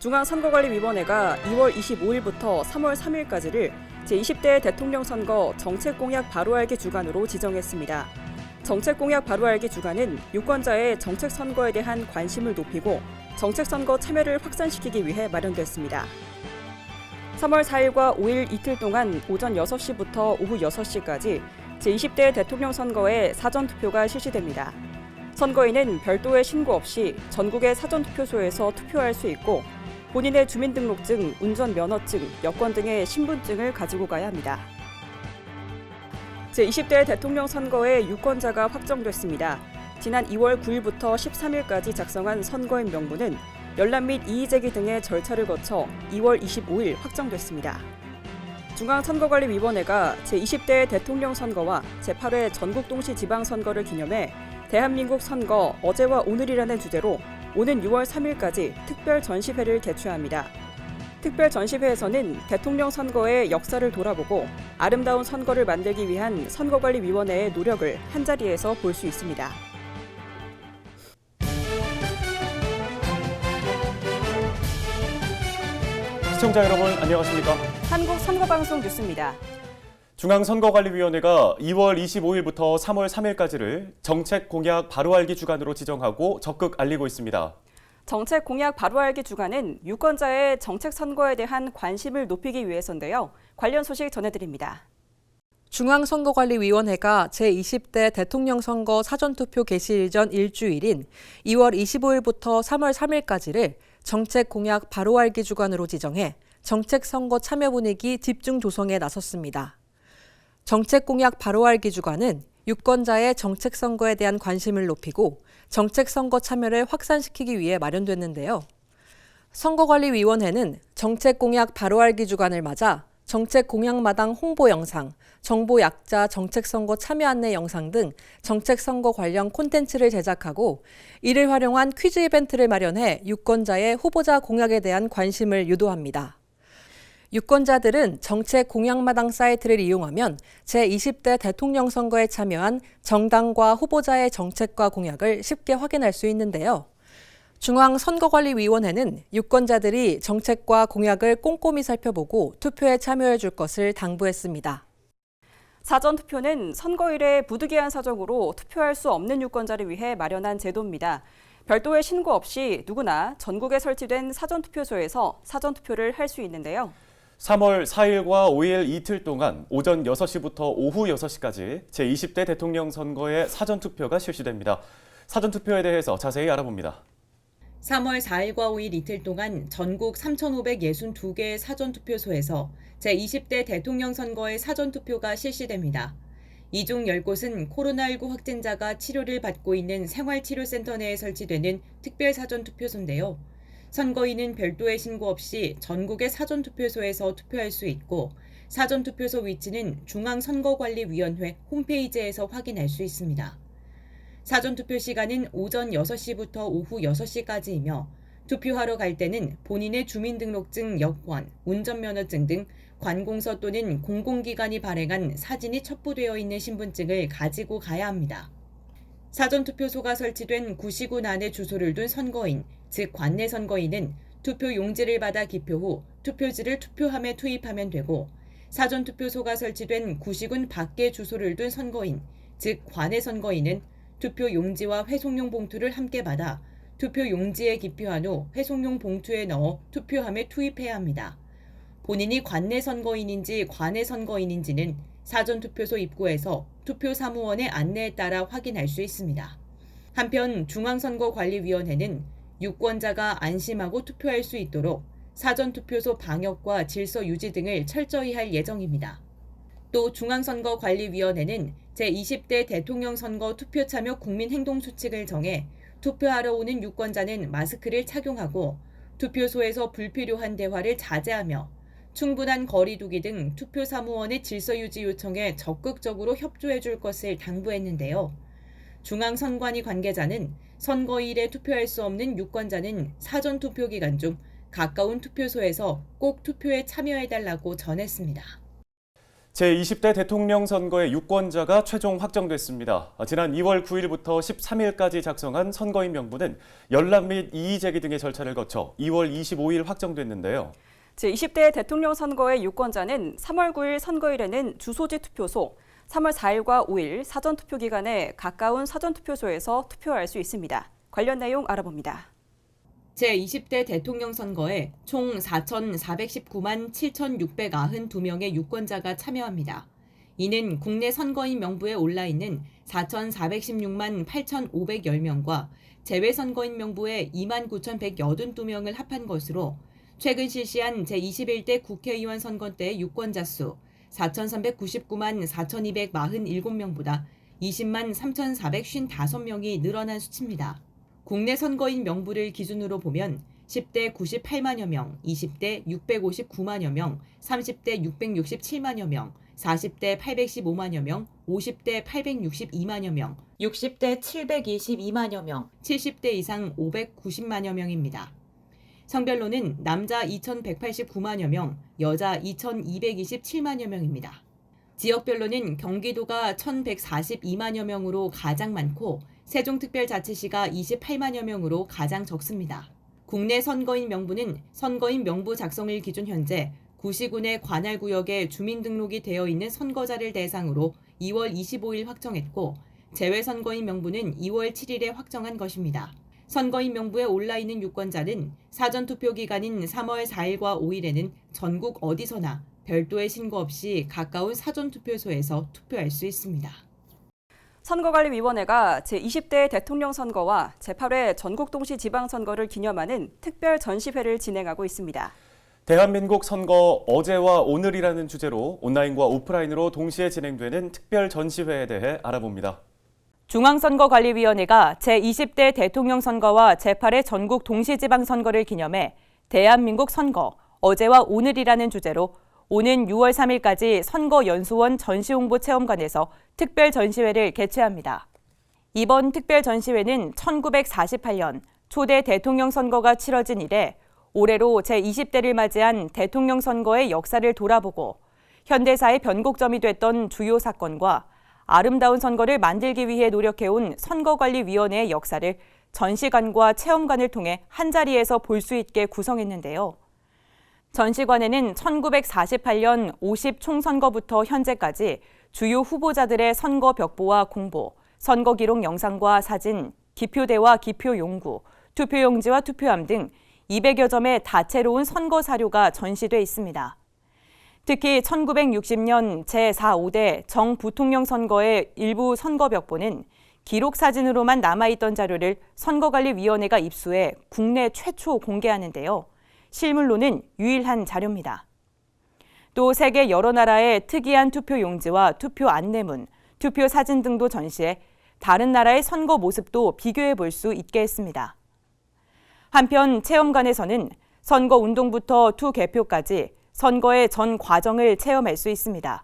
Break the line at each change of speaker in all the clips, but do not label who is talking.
중앙선거관리위원회가 2월 25일부터 3월 3일까지를 제20대 대통령 선거 정책공약 바로알기 주간으로 지정했습니다. 정책공약 바로알기 주간은 유권자의 정책선거에 대한 관심을 높이고 정책선거 참여를 확산시키기 위해 마련됐습니다. 3월 4일과 5일 이틀 동안 오전 6시부터 오후 6시까지 제20대 대통령 선거에 사전투표가 실시됩니다. 선거인은 별도의 신고 없이 전국의 사전투표소에서 투표할 수 있고 본인의 주민등록증, 운전면허증, 여권 등의 신분증을 가지고 가야 합니다. 제20대 대통령 선거의 유권자가 확정됐습니다. 지난 2월 9일부터 13일까지 작성한 선거인 명부는 열람 및 이의제기 등의 절차를 거쳐 2월 25일 확정됐습니다. 중앙선거관리위원회가 제20대 대통령 선거와 제8회 전국동시지방선거를 기념해 대한민국 선거 어제와 오늘이라는 주제로 오는 6월 3일까지 특별 전시회를 개최합니다. 특별 전시회에서는 대통령 선거의 역사를 돌아보고 아름다운 선거를 만들기 위한 선거관리위원회의 노력을 한자리에서 볼 수 있습니다.
시청자 여러분 안녕하십니까?
한국선거방송 뉴스입니다.
중앙선거관리위원회가 2월 25일부터 3월 3일까지를 정책 공약 바로알기 주간으로 지정하고 적극 알리고 있습니다.
정책 공약 바로알기 주간은 유권자의 정책 선거에 대한 관심을 높이기 위해서인데요. 관련 소식 전해드립니다.
중앙선거관리위원회가 제20대 대통령 선거 사전투표 개시일 전 일주일인 2월 25일부터 3월 3일까지를 정책 공약 바로알기 주간으로 지정해 정책 선거 참여 분위기 집중 조성에 나섰습니다. 정책 공약 바로알기 주간은 유권자의 정책 선거에 대한 관심을 높이고 정책 선거 참여를 확산시키기 위해 마련됐는데요. 선거관리위원회는 정책 공약 바로알기 주간을 맞아 정책 공약마당 홍보 영상, 정보 약자 정책 선거 참여 안내 영상 등 정책 선거 관련 콘텐츠를 제작하고 이를 활용한 퀴즈 이벤트를 마련해 유권자의 후보자 공약에 대한 관심을 유도합니다. 유권자들은 정책 공약마당 사이트를 이용하면 제20대 대통령 선거에 참여한 정당과 후보자의 정책과 공약을 쉽게 확인할 수 있는데요. 중앙선거관리위원회는 유권자들이 정책과 공약을 꼼꼼히 살펴보고 투표에 참여해 줄 것을 당부했습니다.
사전투표는 선거일에 부득이한 사정으로 투표할 수 없는 유권자를 위해 마련한 제도입니다. 별도의 신고 없이 누구나 전국에 설치된 사전투표소에서 사전투표를 할 수 있는데요.
3월 4일과 5일 이틀 동안 오전 6시부터 오후 6시까지 제20대 대통령 선거에 사전투표가 실시됩니다. 사전투표에 대해서 자세히 알아봅니다.
3월 4일과 5일 이틀 동안 전국 3,562개의 사전투표소에서 제20대 대통령 선거의 사전투표가 실시됩니다. 이 중 10곳은 코로나19 확진자가 치료를 받고 있는 생활치료센터 내에 설치되는 특별 사전투표소인데요. 선거인은 별도의 신고 없이 전국의 사전투표소에서 투표할 수 있고 사전투표소 위치는 중앙선거관리위원회 홈페이지에서 확인할 수 있습니다. 사전투표 시간은 오전 6시부터 오후 6시까지이며 투표하러 갈 때는 본인의 주민등록증, 여권, 운전면허증 등 관공서 또는 공공기관이 발행한 사진이 첩부되어 있는 신분증을 가지고 가야 합니다. 사전투표소가 설치된 구시군 안에 주소를 둔 선거인, 즉 관내 선거인은 투표 용지를 받아 기표 후 투표지를 투표함에 투입하면 되고 사전투표소가 설치된 구시군 밖에 주소를 둔 선거인, 즉 관내 선거인은 투표 용지와 회송용 봉투를 함께 받아 투표 용지에 기표한 후 회송용 봉투에 넣어 투표함에 투입해야 합니다. 본인이 관내 선거인인지 관외 선거인인지는 사전투표소 입구에서 투표사무원의 안내에 따라 확인할 수 있습니다. 한편 중앙선거관리위원회는 유권자가 안심하고 투표할 수 있도록 사전투표소 방역과 질서 유지 등을 철저히 할 예정입니다. 또 중앙선거관리위원회는 제20대 대통령 선거 투표 참여 국민행동수칙을 정해 투표하러 오는 유권자는 마스크를 착용하고 투표소에서 불필요한 대화를 자제하며 충분한 거리 두기 등 투표사무원의 질서 유지 요청에 적극적으로 협조해 줄 것을 당부했는데요. 중앙선관위 관계자는 선거일에 투표할 수 없는 유권자는 사전투표 기간 중 가까운 투표소에서 꼭 투표에 참여해달라고 전했습니다.
제20대 대통령 선거의 유권자가 최종 확정됐습니다. 지난 2월 9일부터 13일까지 작성한 선거인 명부는 열람 및 이의 제기 등의 절차를 거쳐 2월 25일 확정됐는데요.
제20대 대통령 선거의 유권자는 3월 9일 선거일에는 주소지 투표소, 3월 4일과 5일 사전투표 기간에 가까운 사전투표소에서 투표할 수 있습니다. 관련 내용 알아봅니다.
제20대 대통령 선거에 총 4,419만 7,692명의 유권자가 참여합니다. 이는 국내 선거인 명부에 올라있는 4,416만 8,510명과 제외 선거인 명부에 29,182명을 합한 것으로 최근 실시한 제21대 국회의원 선거 때 유권자 수 4,399만 4,247명보다 20만 3,455명이 늘어난 수치입니다. 국내 선거인 명부를 기준으로 보면 10대 98만여 명, 20대 659만여 명, 30대 667만여 명, 40대 815만여 명, 50대 862만여 명, 60대 722만여 명, 70대 이상 590만여 명입니다. 성별로는 남자 2,189만여 명, 여자 2,227만여 명입니다. 지역별로는 경기도가 1,142만여 명으로 가장 많고 세종특별자치시가 28만여 명으로 가장 적습니다. 국내 선거인 명부는 선거인 명부 작성을 기준 현재 구시군의 관할구역에 주민등록이 되어 있는 선거자를 대상으로 2월 25일 확정했고 제외 선거인 명부는 2월 7일에 확정한 것입니다. 선거인 명부에 올라있는 유권자는 사전투표 기간인 3월 4일과 5일에는 전국 어디서나 별도의 신고 없이 가까운 사전투표소에서 투표할 수 있습니다.
선거관리위원회가 제20대 대통령 선거와 제8회 전국동시 지방선거를 기념하는 특별 전시회를 진행하고 있습니다.
대한민국 선거 어제와 오늘이라는 주제로 온라인과 오프라인으로 동시에 진행되는 특별 전시회에 대해 알아봅니다.
중앙선거관리위원회가 제20대 대통령 선거와 제8회 전국 동시지방선거를 기념해 대한민국 선거 어제와 오늘이라는 주제로 오는 6월 3일까지 선거연수원 전시홍보체험관에서 특별 전시회를 개최합니다. 이번 특별 전시회는 1948년 초대 대통령 선거가 치러진 이래 올해로 제20대를 맞이한 대통령 선거의 역사를 돌아보고 현대사의 변곡점이 됐던 주요 사건과 아름다운 선거를 만들기 위해 노력해온 선거관리위원회의 역사를 전시관과 체험관을 통해 한자리에서 볼 수 있게 구성했는데요. 전시관에는 1948년 50 총선거부터 현재까지 주요 후보자들의 선거 벽보와 공보, 선거 기록 영상과 사진, 기표대와 기표용구, 투표용지와 투표함 등 200여 점의 다채로운 선거 사료가 전시돼 있습니다. 특히 1960년 제4, 5대 정 부통령 선거의 일부 선거 벽보는 기록 사진으로만 남아있던 자료를 선거관리위원회가 입수해 국내 최초 공개하는데요. 실물로는 유일한 자료입니다. 또 세계 여러 나라의 특이한 투표 용지와 투표 안내문, 투표 사진 등도 전시해 다른 나라의 선거 모습도 비교해 볼 수 있게 했습니다. 한편 체험관에서는 선거 운동부터 투개표까지 선거의 전 과정을 체험할 수 있습니다.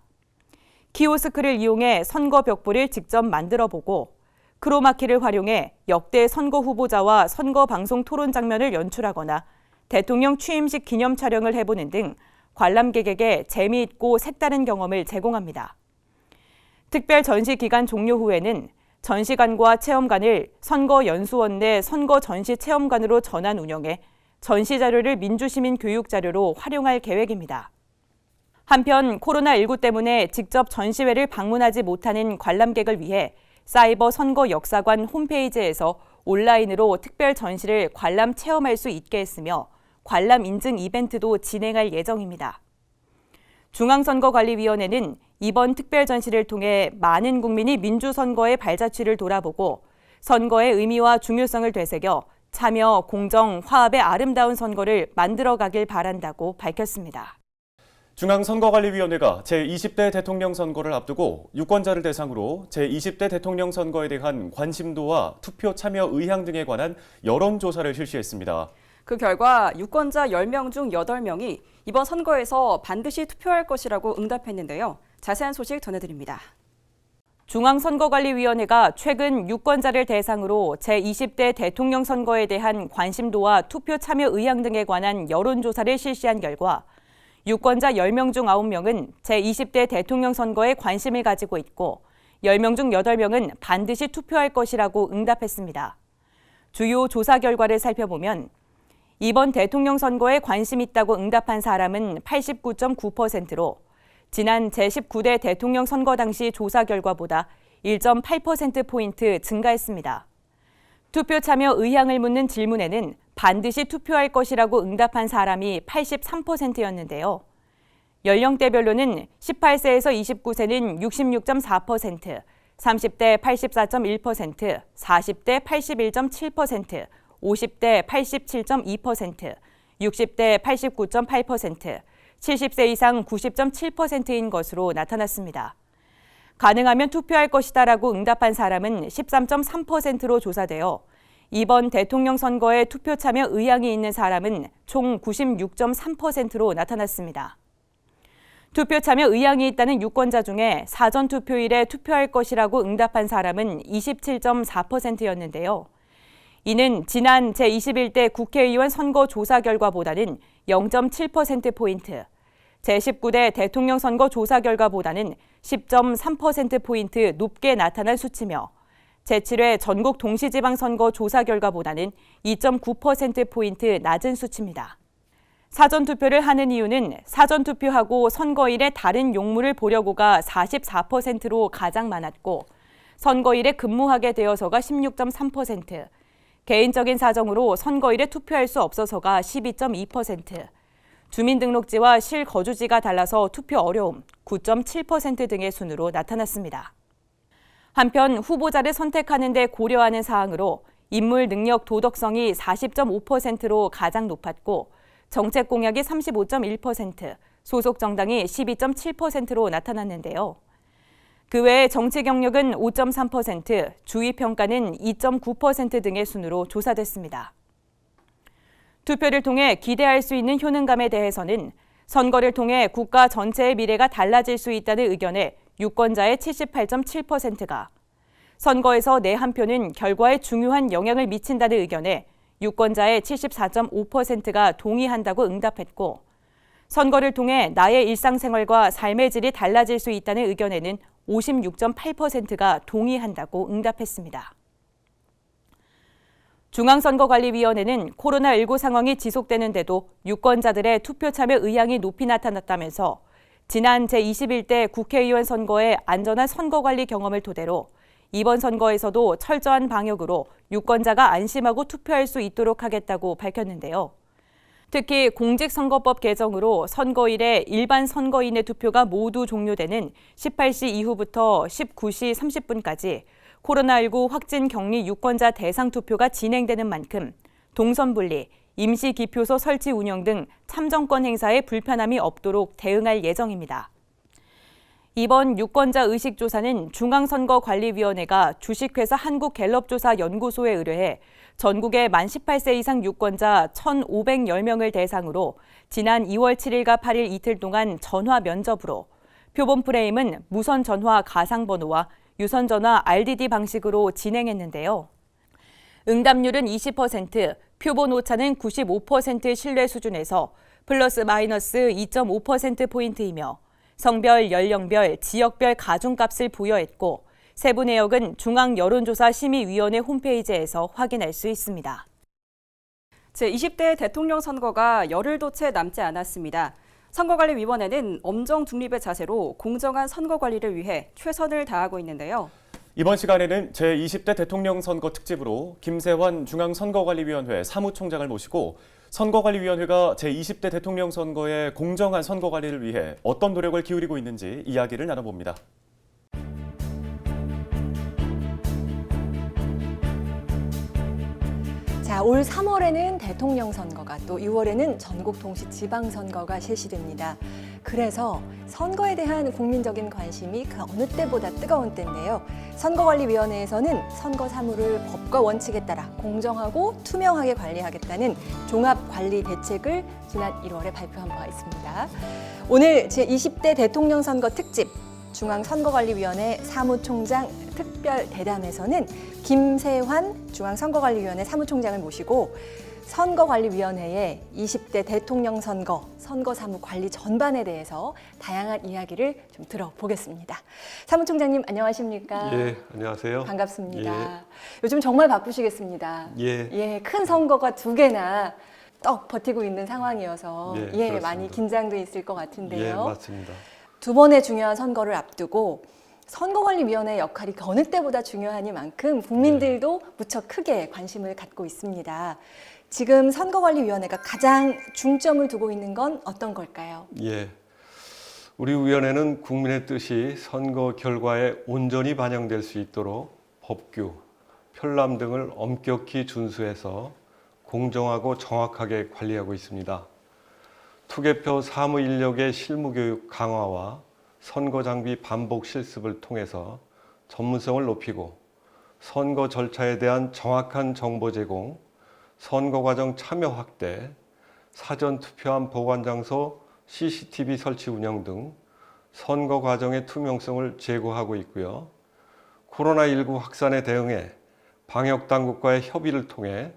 키오스크를 이용해 선거 벽보를 직접 만들어 보고 크로마키를 활용해 역대 선거 후보자와 선거 방송 토론 장면을 연출하거나 대통령 취임식 기념 촬영을 해보는 등 관람객에게 재미있고 색다른 경험을 제공합니다. 특별 전시 기간 종료 후에는 전시관과 체험관을 선거연수원 내 선거 전시 체험관으로 전환 운영해 전시 자료를 민주시민 교육 자료로 활용할 계획입니다. 한편 코로나19 때문에 직접 전시회를 방문하지 못하는 관람객을 위해 사이버 선거 역사관 홈페이지에서 온라인으로 특별 전시를 관람 체험할 수 있게 했으며 관람 인증 이벤트도 진행할 예정입니다. 중앙선거관리위원회는 이번 특별 전시를 통해 많은 국민이 민주선거의 발자취를 돌아보고 선거의 의미와 중요성을 되새겨 참여, 공정, 화합의 아름다운 선거를 만들어가길 바란다고 밝혔습니다.
중앙선거관리위원회가 제20대 대통령 선거를 앞두고 유권자를 대상으로 제20대 대통령 선거에 대한 관심도와 투표 참여 의향 등에 관한 여론조사를 실시했습니다.
그 결과 유권자 10명 중 8명이 이번 선거에서 반드시 투표할 것이라고 응답했는데요. 자세한 소식 전해드립니다.
중앙선거관리위원회가 최근 유권자를 대상으로 제20대 대통령 선거에 대한 관심도와 투표 참여 의향 등에 관한 여론조사를 실시한 결과 유권자 10명 중 9명은 제20대 대통령 선거에 관심을 가지고 있고 10명 중 8명은 반드시 투표할 것이라고 응답했습니다. 주요 조사 결과를 살펴보면 이번 대통령 선거에 관심 있다고 응답한 사람은 89.9%로 지난 제19대 대통령 선거 당시 조사 결과보다 1.8%포인트 증가했습니다. 투표 참여 의향을 묻는 질문에는 반드시 투표할 것이라고 응답한 사람이 83%였는데요. 연령대별로는 18세에서 29세는 66.4%, 30대 84.1%, 40대 81.7%, 50대 87.2%, 60대 89.8%, 70세 이상 90.7%인 것으로 나타났습니다. 가능하면 투표할 것이다라고 응답한 사람은 13.3%로 조사되어 이번 대통령 선거에 투표 참여 의향이 있는 사람은 총 96.3%로 나타났습니다. 투표 참여 의향이 있다는 유권자 중에 사전 투표일에 투표할 것이라고 응답한 사람은 27.4%였는데요. 이는 지난 제21대 국회의원 선거 조사 결과보다는 0.7%포인트, 제19대 대통령 선거 조사 결과보다는 10.3%포인트 높게 나타난 수치며 제7회 전국 동시지방선거 조사 결과보다는 2.9%포인트 낮은 수치입니다. 사전투표를 하는 이유는 사전투표하고 선거일에 다른 용무를 보려고가 44%로 가장 많았고 선거일에 근무하게 되어서가 16.3%, 개인적인 사정으로 선거일에 투표할 수 없어서가 12.2%, 주민등록지와 실거주지가 달라서 투표 어려움 9.7% 등의 순으로 나타났습니다. 한편 후보자를 선택하는 데 고려하는 사항으로 인물 능력 도덕성이 40.5%로 가장 높았고 정책 공약이 35.1%, 소속 정당이 12.7%로 나타났는데요. 그 외에 정치 경력은 5.3%, 주의 평가는 2.9% 등의 순으로 조사됐습니다. 투표를 통해 기대할 수 있는 효능감에 대해서는 선거를 통해 국가 전체의 미래가 달라질 수 있다는 의견에 유권자의 78.7%가, 선거에서 내 한 표는 결과에 중요한 영향을 미친다는 의견에 유권자의 74.5%가 동의한다고 응답했고, 선거를 통해 나의 일상생활과 삶의 질이 달라질 수 있다는 의견에는 56.8%가 동의한다고 응답했습니다. 중앙선거관리위원회는 코로나19 상황이 지속되는데도 유권자들의 투표 참여 의향이 높이 나타났다면서 지난 제21대 국회의원 선거의 안전한 선거관리 경험을 토대로 이번 선거에서도 철저한 방역으로 유권자가 안심하고 투표할 수 있도록 하겠다고 밝혔는데요. 특히 공직선거법 개정으로 선거일에 일반 선거인의 투표가 모두 종료되는 18시 이후부터 19시 30분까지 코로나19 확진 격리 유권자 대상 투표가 진행되는 만큼 동선분리, 임시기표소 설치 운영 등 참정권 행사에 불편함이 없도록 대응할 예정입니다. 이번 유권자 의식조사는 중앙선거관리위원회가 주식회사 한국갤럽조사연구소에 의뢰해 전국의 만 18세 이상 유권자 1,510명을 대상으로 지난 2월 7일과 8일 이틀 동안 전화 면접으로 표본 프레임은 무선 전화 가상번호와 유선 전화 RDD 방식으로 진행했는데요. 응답률은 20%, 표본 오차는 95% 신뢰 수준에서 플러스 마이너스 2.5%포인트이며 성별, 연령별, 지역별 가중값을 부여했고 세부 내역은 중앙여론조사심의위원회 홈페이지에서 확인할 수 있습니다.
제20대 대통령 선거가 열흘도 채 남지 않았습니다. 선거관리위원회는 엄정 중립의 자세로 공정한 선거 관리를 위해 최선을 다하고 있는데요.
이번 시간에는 제20대 대통령 선거 특집으로 김세환 중앙선거관리위원회 사무총장을 모시고 선거관리위원회가 제20대 대통령 선거의 공정한 선거 관리를 위해 어떤 노력을 기울이고 있는지 이야기를 나눠봅니다.
자, 올 3월에는 대통령 선거가 또 6월에는 전국 동시 지방 선거가 실시됩니다. 그래서 선거에 대한 국민적인 관심이 그 어느 때보다 뜨거운 때인데요. 선거관리위원회에서는 선거 사무를 법과 원칙에 따라 공정하고 투명하게 관리하겠다는 종합관리 대책을 지난 1월에 발표한 바가 있습니다. 오늘 제20대 대통령 선거 특집 중앙선거관리위원회 사무총장 특별 대담에서는 김세환 중앙선거관리위원회 사무총장을 모시고 선거관리위원회의 20대 대통령 선거 사무 관리 전반에 대해서 다양한 이야기를 좀 들어보겠습니다. 사무총장님 안녕하십니까?
예, 안녕하세요.
반갑습니다. 요즘 정말 바쁘시겠습니다.
예.
큰 선거가 2개나 떡 버티고 있는 상황이어서
예, 그렇습니다.
많이 긴장도 있을 것 같은데요.
예, 맞습니다.
2번의 중요한 선거를 앞두고 선거관리위원회의 역할이 그 어느 때보다 중요하니만큼 국민들도 무척 크게 관심을 갖고 있습니다. 지금 선거관리위원회가 가장 중점을 두고 있는 건 어떤 걸까요?
예. 우리 위원회는 국민의 뜻이 선거 결과에 온전히 반영될 수 있도록 법규, 편람 등을 엄격히 준수해서 공정하고 정확하게 관리하고 있습니다. 투개표 사무 인력의 실무 교육 강화와 선거 장비 반복 실습을 통해서 전문성을 높이고 선거 절차에 대한 정확한 정보 제공, 선거 과정 참여 확대, 사전 투표함 보관 장소 CCTV 설치 운영 등 선거 과정의 투명성을 제고하고 있고요. 코로나19 확산에 대응해 방역 당국과의 협의를 통해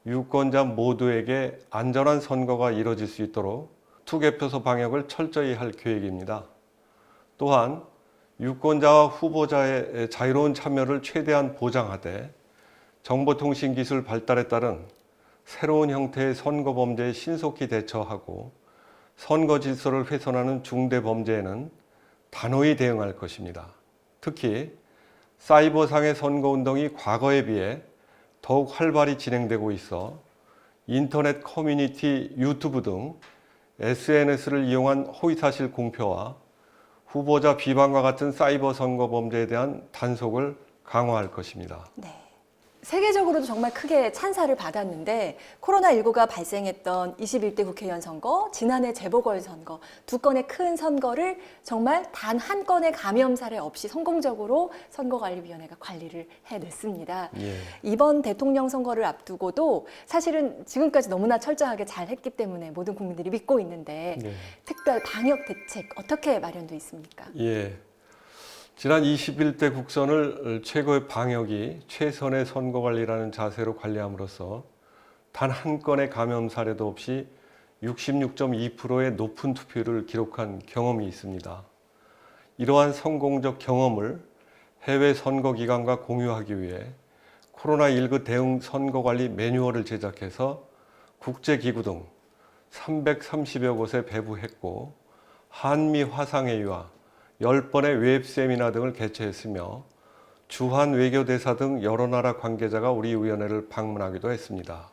유권자 모두에게 안전한 선거가 이뤄질 수 있도록 투개표소 방역을 철저히 할 계획입니다. 또한 유권자와 후보자의 자유로운 참여를 최대한 보장하되 정보통신기술 발달에 따른 새로운 형태의 선거 범죄에 신속히 대처하고 선거 질서를 훼손하는 중대 범죄에는 단호히 대응할 것입니다. 특히 사이버상의 선거운동이 과거에 비해 더욱 활발히 진행되고 있어 인터넷 커뮤니티, 유튜브 등 SNS를 이용한 허위사실 공표와 후보자 비방과 같은 사이버 선거 범죄에 대한 단속을 강화할 것입니다.
네. 세계적으로도 정말 크게 찬사를 받았는데 코로나19가 발생했던 21대 국회의원 선거, 지난해 재보궐선거 2건의 큰 선거를 정말 단 한 건의 감염 사례 없이 성공적으로 선거관리위원회가 관리를 해냈습니다.
예.
이번 대통령 선거를 앞두고도 사실은 지금까지 너무나 철저하게 잘 했기 때문에 모든 국민들이 믿고 있는데
예.
특별 방역 대책 어떻게 마련돼 있습니까?
예. 지난 21대 국선을 최고의 방역이 최선의 선거관리라는 자세로 관리함으로써 단 한 건의 감염 사례도 없이 66.2%의 높은 투표율을 기록한 경험이 있습니다. 이러한 성공적 경험을 해외 선거기관과 공유하기 위해 코로나19 대응 선거관리 매뉴얼을 제작해서 국제기구 등 330여 곳에 배부했고 한미 화상회의와 10번의 웹 세미나 등을 개최했으며 주한 외교대사 등 여러 나라 관계자가 우리 위원회를 방문하기도 했습니다.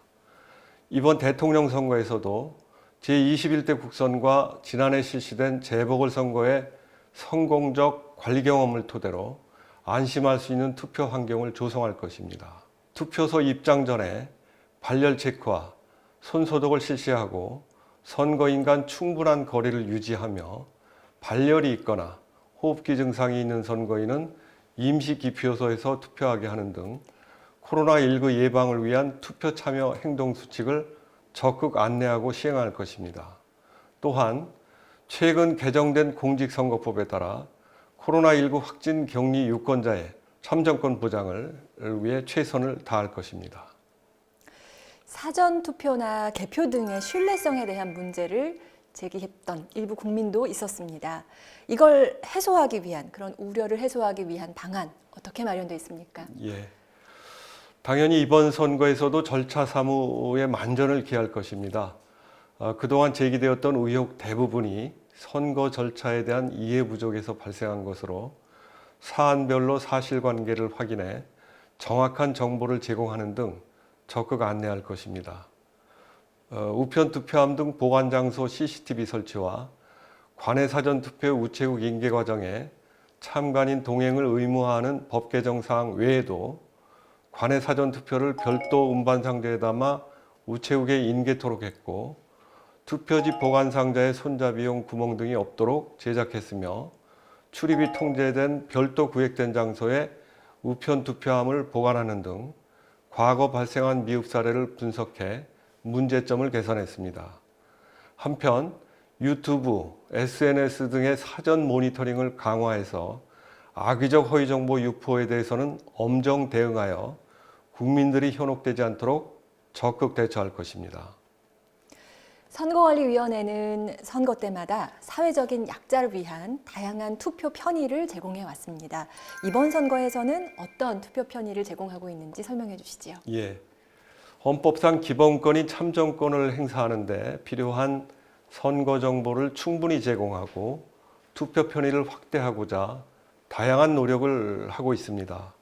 이번 대통령 선거에서도 제21대 국선과 지난해 실시된 재보궐선거의 성공적 관리 경험을 토대로 안심할 수 있는 투표 환경을 조성할 것입니다. 투표소 입장 전에 발열 체크와 손소독을 실시하고 선거인 간 충분한 거리를 유지하며 발열이 있거나 호흡기 증상이 있는 선거인은 임시 기표소에서 투표하게 하는 등 코로나19 예방을 위한 투표 참여 행동 수칙을 적극 안내하고 시행할 것입니다. 또한 최근 개정된 공직선거법에 따라 코로나19 확진 격리 유권자의 참정권 보장을 위해 최선을 다할 것입니다.
사전 투표나 개표 등의 신뢰성에 대한 문제를 제기했던 일부 국민도 있었습니다. 이걸 해소하기 위한 그런 우려를 해소하기 위한 방안 어떻게 마련되어 있습니까?
예. 당연히 이번 선거에서도 절차 사무에 만전을 기할 것입니다. 그동안 제기되었던 의혹 대부분이 선거 절차에 대한 이해 부족에서 발생한 것으로 사안별로 사실관계를 확인해 정확한 정보를 제공하는 등 적극 안내할 것입니다. 우편 투표함 등 보관 장소 CCTV 설치와 관내 사전 투표 우체국 인계 과정에 참관인 동행을 의무화하는 법 개정 사항 외에도 관내 사전 투표를 별도 운반 상자에 담아 우체국에 인계토록 했고 투표지 보관 상자에 손잡이용 구멍 등이 없도록 제작했으며 출입이 통제된 별도 구획된 장소에 우편 투표함을 보관하는 등 과거 발생한 미흡 사례를 분석해 문제점을 개선했습니다. 한편 유튜브, SNS 등의 사전 모니터링을 강화해서 악의적 허위 정보 유포에 대해서는 엄정 대응하여 국민들이 현혹되지 않도록 적극 대처할 것입니다.
선거관리위원회는 선거 때마다 사회적인 약자를 위한 다양한 투표 편의를 제공해 왔습니다. 이번 선거에서는 어떤 투표 편의를 제공하고 있는지 설명해 주시지요.
예. 헌법상 기본권인 참정권을 행사하는데 필요한 선거 정보를 충분히 제공하고 투표 편의를 확대하고자 다양한 노력을 하고 있습니다.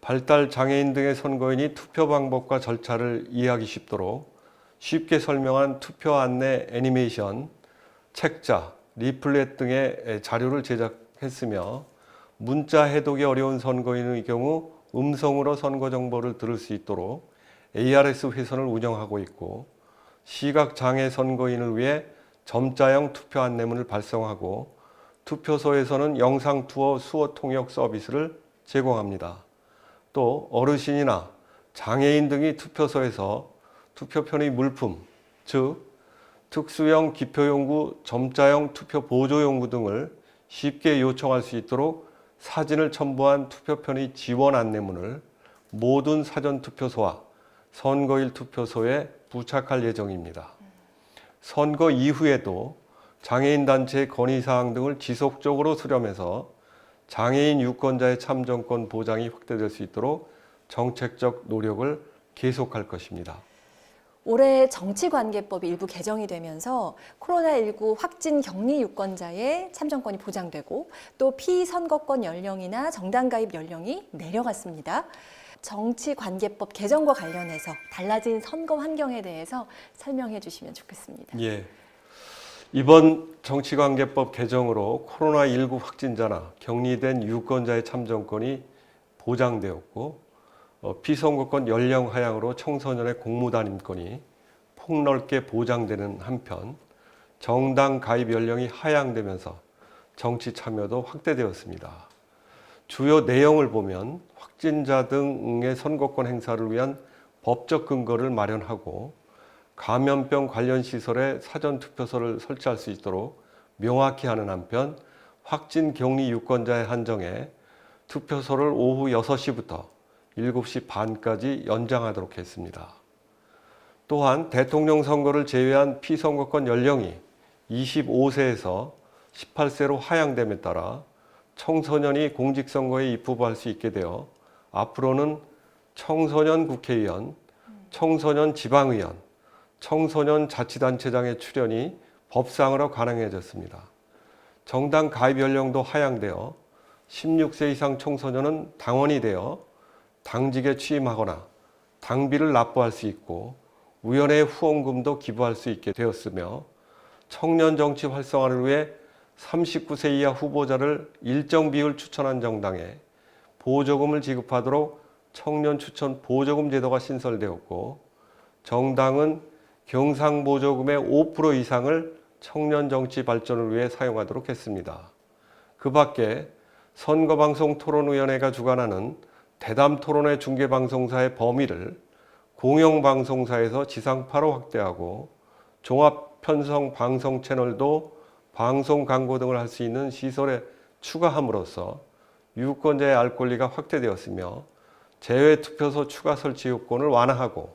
발달 장애인 등의 선거인이 투표 방법과 절차를 이해하기 쉽도록 쉽게 설명한 투표 안내 애니메이션, 책자, 리플렛 등의 자료를 제작했으며 문자 해독이 어려운 선거인의 경우 음성으로 선거 정보를 들을 수 있도록 ARS 회선을 운영하고 있고 시각장애 선거인을 위해 점자형 투표 안내문을 발송하고 투표소에서는 영상 투어 수어 통역 서비스를 제공합니다. 또 어르신이나 장애인 등이 투표소에서 투표 편의 물품, 즉 특수형 기표용구, 점자형 투표 보조용구 등을 쉽게 요청할 수 있도록 사진을 첨부한 투표 편의 지원 안내문을 모든 사전투표소와 선거일 투표소에 부착할 예정입니다. 선거 이후에도 장애인 단체의 건의사항 등을 지속적으로 수렴해서 장애인 유권자의 참정권 보장이 확대될 수 있도록 정책적 노력을 계속할 것입니다.
올해 정치관계법이 일부 개정이 되면서 코로나19 확진 격리 유권자의 참정권이 보장되고 또 피선거권 연령이나 정당 가입 연령이 내려갔습니다. 정치관계법 개정과 관련해서 달라진 선거 환경에 대해서 설명해 주시면 좋겠습니다.
예. 이번 정치관계법 개정으로 코로나19 확진자나 격리된 유권자의 참정권이 보장되었고 피선거권 연령 하향으로 청소년의 공무단임권이 폭넓게 보장되는 한편 정당 가입 연령이 하향되면서 정치 참여도 확대되었습니다. 주요 내용을 보면 확진자 등의 선거권 행사를 위한 법적 근거를 마련하고 감염병 관련 시설에 사전투표소를 설치할 수 있도록 명확히 하는 한편 확진 격리 유권자에 한정해 투표소를 오후 6시부터 7시 반까지 연장하도록 했습니다. 또한 대통령 선거를 제외한 피선거권 연령이 25세에서 18세로 하향됨에 따라 청소년이 공직선거에 입후보할 수 있게 되어 앞으로는 청소년 국회의원, 청소년 지방의원, 청소년 자치단체장의 출연이 법상으로 가능해졌습니다. 정당 가입 연령도 하향되어 16세 이상 청소년은 당원이 되어 당직에 취임하거나 당비를 납부할 수 있고 위원회 후원금도 기부할 수 있게 되었으며 청년 정치 활성화를 위해 39세 이하 후보자를 일정 비율 추천한 정당에 보조금을 지급하도록 청년 추천 보조금 제도가 신설되었고 정당은 경상보조금의 5% 이상을 청년 정치 발전을 위해 사용하도록 했습니다. 그 밖에 선거방송토론위원회가 주관하는 대담토론회 중계방송사의 범위를 공영방송사에서 지상파로 확대하고 종합편성 방송 채널도 방송 광고 등을 할 수 있는 시설에 추가함으로써 유권자의 알 권리가 확대되었으며 제외투표소 추가 설치 요건을 완화하고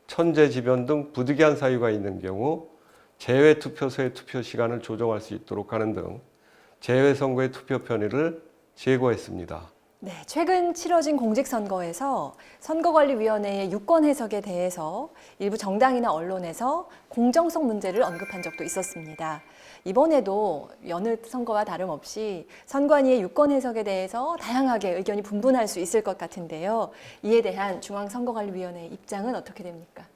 천재지변 등 부득이한 사유가 있는 경우 제외투표소의 투표 시간을 조정할 수 있도록 하는 등 제외선거의 투표 편의를 제고했습니다.
네, 최근 치러진 공직선거에서 선거관리위원회의 유권 해석에 대해서 일부 정당이나 언론에서 공정성 문제를 언급한 적도 있었습니다. 이번에도 여느 선거와 다름없이 선관위의 유권 해석에 대해서 다양하게 의견이 분분할 수 있을 것 같은데요. 이에 대한 중앙선거관리위원회의 입장은 어떻게 됩니까?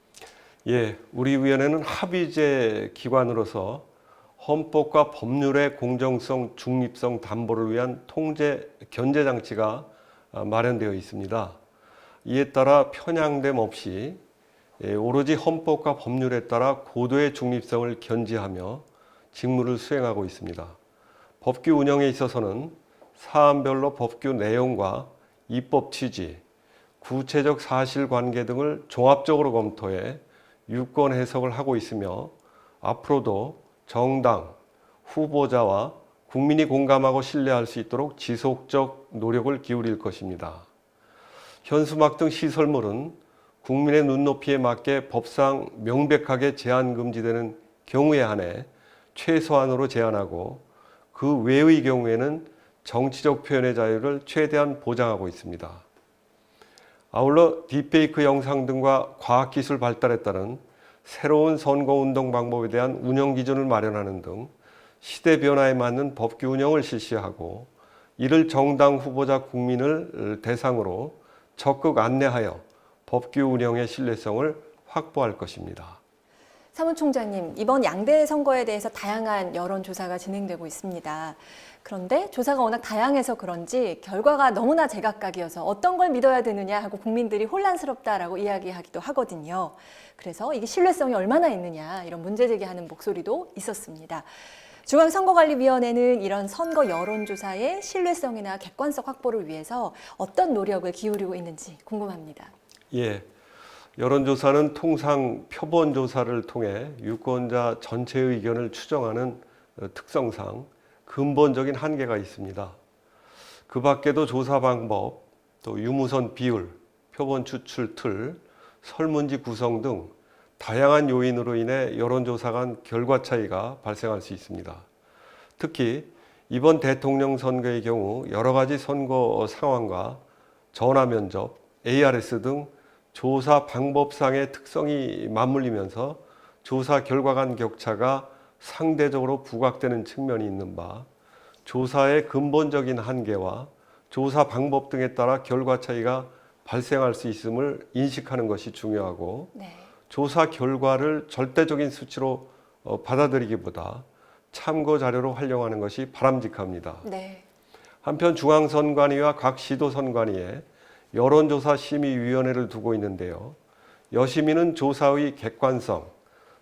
예, 우리 위원회는 합의제 기관으로서 헌법과 법률의 공정성, 중립성 담보를 위한 통제, 견제 장치가 마련되어 있습니다. 이에 따라 편향됨 없이 오로지 헌법과 법률에 따라 고도의 중립성을 견지하며 직무를 수행하고 있습니다. 법규 운영에 있어서는 사안별로 법규 내용과 입법 취지, 구체적 사실관계 등을 종합적으로 검토해 유권 해석을 하고 있으며 앞으로도 정당, 후보자와 국민이 공감하고 신뢰할 수 있도록 지속적 노력을 기울일 것입니다. 현수막 등 시설물은 국민의 눈높이에 맞게 법상 명백하게 제한 금지되는 경우에 한해 최소한으로 제한하고 그 외의 경우에는 정치적 표현의 자유를 최대한 보장하고 있습니다. 아울러 딥페이크 영상 등과 과학기술 발달에 따른 새로운 선거운동 방법에 대한 운영 기준을 마련하는 등 시대 변화에 맞는 법규 운영을 실시하고 이를 정당 후보자 국민을 대상으로 적극 안내하여 법규 운영의 신뢰성을 확보할 것입니다.
사무총장님, 이번 양대 선거에 대해서 다양한 여론조사가 진행되고 있습니다. 그런데 조사가 워낙 다양해서 그런지 결과가 너무나 제각각이어서 어떤 걸 믿어야 되느냐 하고 국민들이 혼란스럽다라고 이야기하기도 하거든요. 그래서 이게 신뢰성이 얼마나 있느냐 이런 문제 제기하는 목소리도 있었습니다. 중앙선거관리위원회는 이런 선거 여론조사의 신뢰성이나 객관성 확보를 위해서 어떤 노력을 기울이고 있는지 궁금합니다.
예, 여론조사는 통상 표본조사를 통해 유권자 전체의 의견을 추정하는 특성상 근본적인 한계가 있습니다. 그 밖에도 조사 방법, 또 유무선 비율, 표본 추출 틀, 설문지 구성 등 다양한 요인으로 인해 여론조사 간 결과 차이가 발생할 수 있습니다. 특히 이번 대통령 선거의 경우 여러 가지 선거 상황과 전화 면접, ARS 등 조사 방법상의 특성이 맞물리면서 조사 결과 간 격차가 상대적으로 부각되는 측면이 있는 바, 조사의 근본적인 한계와 조사 방법 등에 따라 결과 차이가 발생할 수 있음을 인식하는 것이 중요하고 조사 결과를 절대적인 수치로 받아들이기보다 참고 자료로 활용하는 것이 바람직합니다. 한편 중앙선관위와 각 시도선관위에 여론조사 심의위원회를 두고 있는데요. 여심위는 조사의 객관성,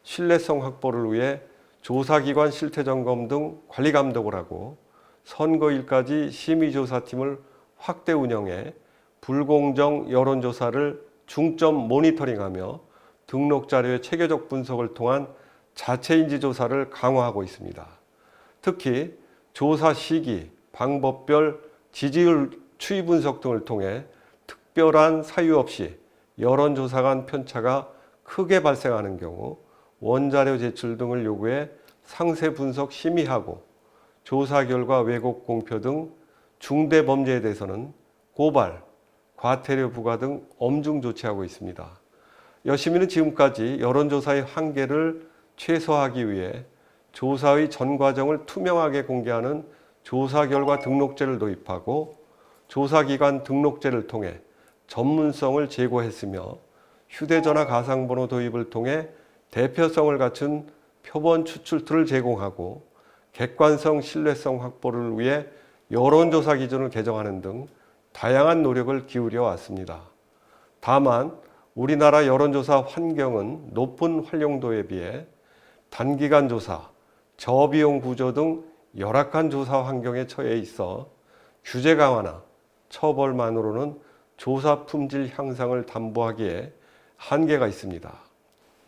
신뢰성 확보를 위해 조사기관 실태점검 등 관리감독을 하고 선거일까지 심의조사팀을 확대 운영해 불공정 여론조사를 중점 모니터링하며 등록자료의 체계적 분석을 통한 자체인지 조사를 강화하고 있습니다. 특히 조사 시기, 방법별 지지율 추이 분석 등을 통해 특별한 사유 없이 여론조사 간 편차가 크게 발생하는 경우 원자료 제출 등을 요구해 상세 분석 심의하고 조사 결과 왜곡 공표 등 중대 범죄에 대해서는 고발, 과태료 부과 등 엄중 조치하고 있습니다. 여심위는 지금까지 여론조사의 한계를 최소화하기 위해 조사의 전 과정을 투명하게 공개하는 조사 결과 등록제를 도입하고 조사기관 등록제를 통해 전문성을 제고했으며 휴대전화 가상번호 도입을 통해 대표성을 갖춘 표본 추출 툴을 제공하고 객관성, 신뢰성 확보를 위해 여론조사 기준을 개정하는 등 다양한 노력을 기울여 왔습니다. 다만 우리나라 여론조사 환경은 높은 활용도에 비해 단기간 조사, 저비용 구조 등 열악한 조사 환경에 처해 있어 규제 강화나 처벌만으로는 조사 품질 향상을 담보하기에 한계가 있습니다.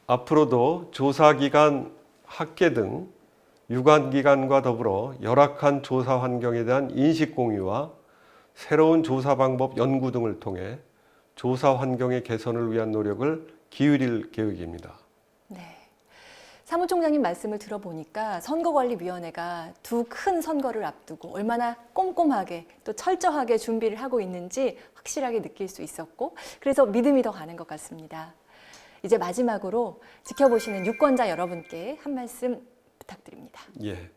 앞으로도 조사기관, 학계 등 유관기관과 더불어 열악한 조사 환경에 대한 인식 공유와 새로운 조사 방법 연구 등을 통해 조사 환경의 개선을 위한 노력을 기울일 계획입니다.
사무총장님 말씀을 들어보니까 선거관리위원회가 두 큰 선거를 앞두고 얼마나 꼼꼼하게 또 철저하게 준비를 하고 있는지 확실하게 느낄 수 있었고 그래서 믿음이 더 가는 것 같습니다. 이제 마지막으로 지켜보시는 유권자 여러분께 한 말씀 부탁드립니다.
예,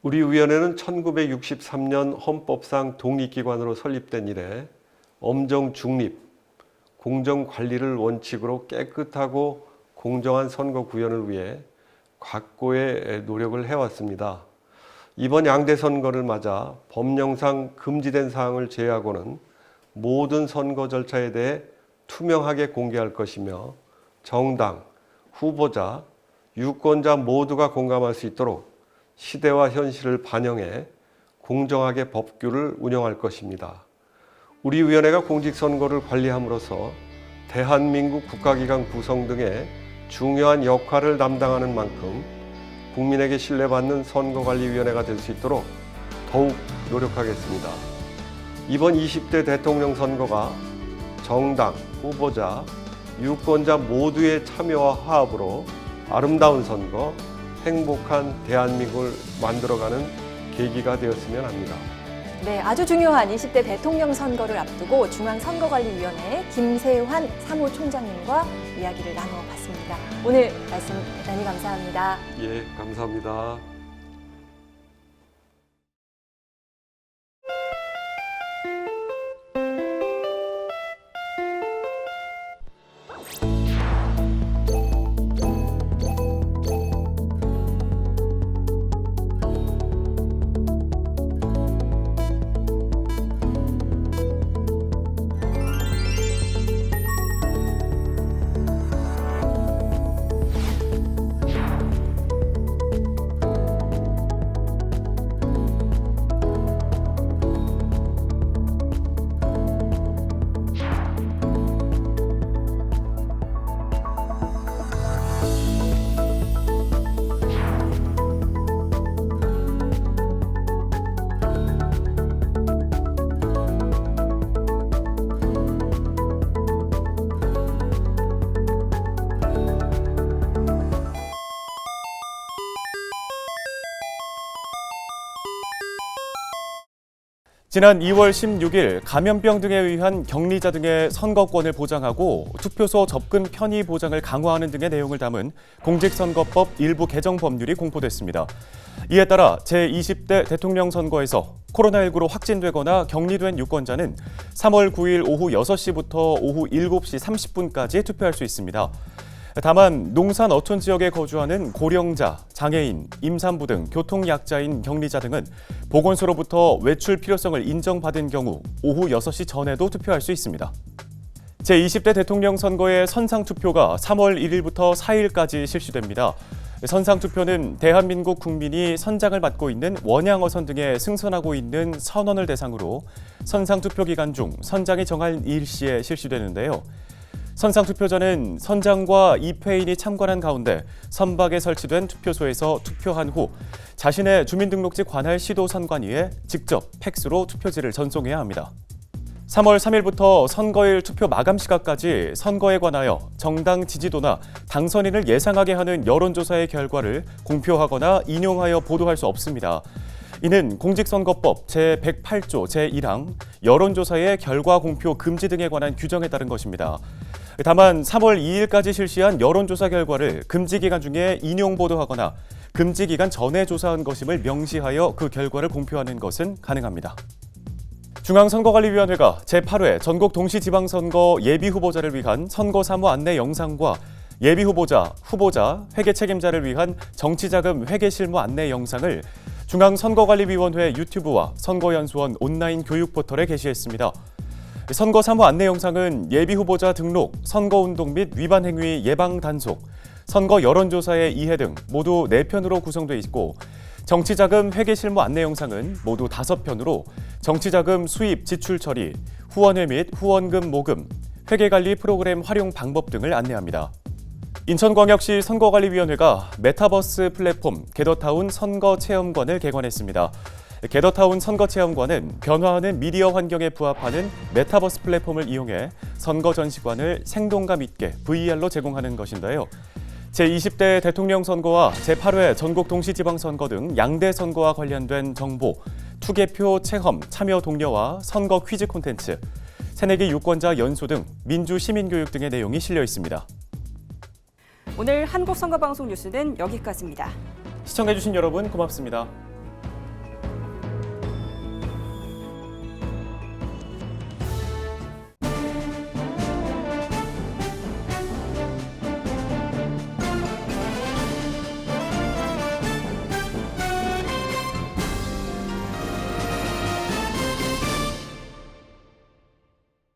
우리 위원회는 1963년 헌법상 독립기관으로 설립된 이래 엄정 중립, 공정 관리를 원칙으로 깨끗하고 공정한 선거 구현을 위해 각고의 노력을 해왔습니다. 이번 양대 선거를 맞아 법령상 금지된 사항을 제외하고는 모든 선거 절차에 대해 투명하게 공개할 것이며 정당, 후보자, 유권자 모두가 공감할 수 있도록 시대와 현실을 반영해 공정하게 법규를 운영할 것입니다. 우리 위원회가 공직선거를 관리함으로써 대한민국 국가기관 구성 등의 중요한 역할을 담당하는 만큼 국민에게 신뢰받는 선거관리위원회가 될 수 있도록 더욱 노력하겠습니다. 이번 20대 대통령 선거가 정당, 후보자, 유권자 모두의 참여와 화합으로 아름다운 선거, 행복한 대한민국을 만들어가는 계기가 되었으면 합니다.
네, 아주 중요한 20대 대통령 선거를 앞두고 중앙선거관리위원회 김세환 사무총장님과 이야기를 나눠봤습니다. 오늘 말씀 대단히 감사합니다.
예, 감사합니다.
지난 2월 16일 감염병 등에 의한 격리자 등의 선거권을 보장하고 투표소 접근 편의 보장을 강화하는 등의 내용을 담은 공직선거법 일부 개정 법률이 공포됐습니다. 이에 따라 제20대 대통령 선거에서 코로나19로 확진되거나 격리된 유권자는 3월 9일 오후 6시부터 오후 7시 30분까지 투표할 수 있습니다. 다만 농산 어촌 지역에 거주하는 고령자, 장애인, 임산부 등 교통약자인 격리자 등은 보건소로부터 외출 필요성을 인정받은 경우 오후 6시 전에도 투표할 수 있습니다. 제20대 대통령 선거의 선상투표가 3월 1일부터 4일까지 실시됩니다. 선상투표는 대한민국 국민이 선장을 맡고 있는 원양어선 등에 승선하고 있는 선원을 대상으로 선상투표 기간 중 선장이 정한 일시에 실시되는데요. 선상투표자는 선장과 입회인이 참관한 가운데 선박에 설치된 투표소에서 투표한 후 자신의 주민등록지 관할 시도선관위에 직접 팩스로 투표지를 전송해야 합니다. 3월 3일부터 선거일 투표 마감 시각까지 선거에 관하여 정당 지지도나 당선인을 예상하게 하는 여론조사의 결과를 공표하거나 인용하여 보도할 수 없습니다. 이는 공직선거법 제108조 제1항 여론조사의 결과 공표 금지 등에 관한 규정에 따른 것입니다. 다만 3월 2일까지 실시한 여론조사 결과를 금지기간 중에 인용 보도하거나 금지기간 전에 조사한 것임을 명시하여 그 결과를 공표하는 것은 가능합니다. 중앙선거관리위원회가 제8회 전국 동시지방선거 예비후보자를 위한 선거사무 안내 영상과 예비후보자, 후보자, 회계 책임자를 위한 정치자금 회계 실무 안내 영상을 중앙선거관리위원회 유튜브와 선거연수원 온라인 교육 포털에 게시했습니다. 선거사무 안내 영상은 예비후보자 등록, 선거운동 및 위반 행위 예방 단속, 선거 여론조사의 이해 등 모두 4편으로 구성돼 있고 정치자금 회계 실무 안내 영상은 모두 5편으로 정치자금 수입 지출 처리, 후원회 및 후원금 모금, 회계관리 프로그램 활용 방법 등을 안내합니다. 인천광역시 선거관리위원회가 메타버스 플랫폼 게더타운 선거체험관을 개관했습니다. 게더타운 선거체험관은 변화하는 미디어 환경에 부합하는 메타버스 플랫폼을 이용해 선거 전시관을 생동감 있게 VR로 제공하는 것인데요. 제20대 대통령 선거와 제8회 전국 동시지방선거 등 양대 선거와 관련된 정보, 투개표 체험, 참여 독려와 선거 퀴즈 콘텐츠, 새내기 유권자 연수 등 민주 시민교육 등의 내용이 실려 있습니다.
오늘 한국선거방송 뉴스는 여기까지입니다.
시청해주신 여러분 고맙습니다.